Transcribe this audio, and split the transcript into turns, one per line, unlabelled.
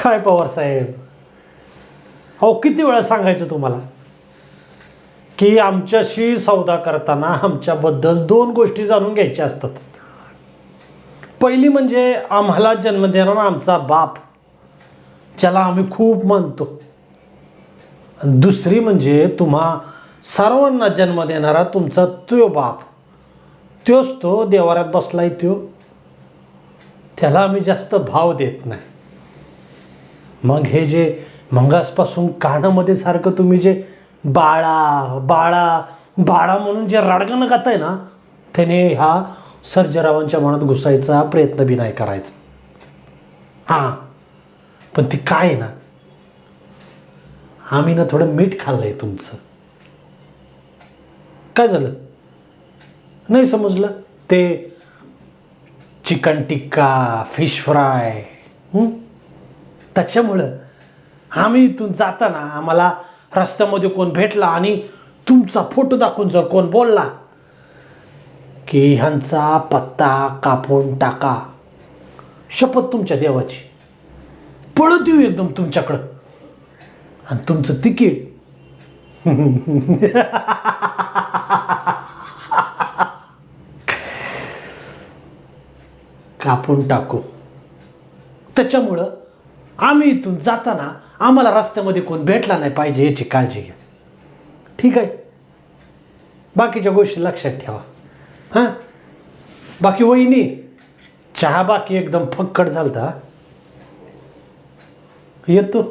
काय पवार साहेब, अहो किती वेळा सांगायचं तुम्हाला की आमच्याशी सौदा करताना आमच्याबद्दल 2 गोष्टी जाणून घ्यायच्या असतात. पहिली म्हणजे आम्हाला जन्म देणारा आमचा बाप, ज्याला आम्ही खूप मानतो. दुसरी म्हणजे तुम्हा सर्वांना जन्म देणारा तुमचा तो बाप, तोच तो देवाऱ्यात बसलाय तो, त्याला आम्ही जास्त भाव देत नाही. मग हे जे मंगासपासून कानामध्ये सारखं तुम्ही जे बाळा बाळा बाळा म्हणून जे रडगाणं गाताय ना, त्याने ह्या सर्जेरावांच्या मनात घुसायचा प्रयत्न बी नाही करायचा. हां, पण ती काय आहे ना, आम्ही ना थोडं मीठ खाल्लंय तुमचं. काय झालं नाही समजलं? ते चिकन टिक्का, फिश फ्राय, त्याच्यामुळं आम्ही इथून जाताना आम्हाला रस्त्यामध्ये कोण भेटला आणि तुमचा फोटो दाखवून जर कोण बोलला की ह्यांचा पत्ता कापून टाका, शपथ तुमच्या देवाची, पळत येऊ एकदम तुमच्याकडं आणि तुमचं तिकीट कापून टाकू. त्याच्यामुळं आम्ही इथून जाताना आम्हाला रस्त्यामध्ये कोण भेटला नाही पाहिजे याची काळजी घ्या, ठीक आहे? बाकीच्या गोष्टी लक्षात ठेवा. हां, बाकी वहिनी, चहा बाकी एकदम फक्कड झालता. येतो.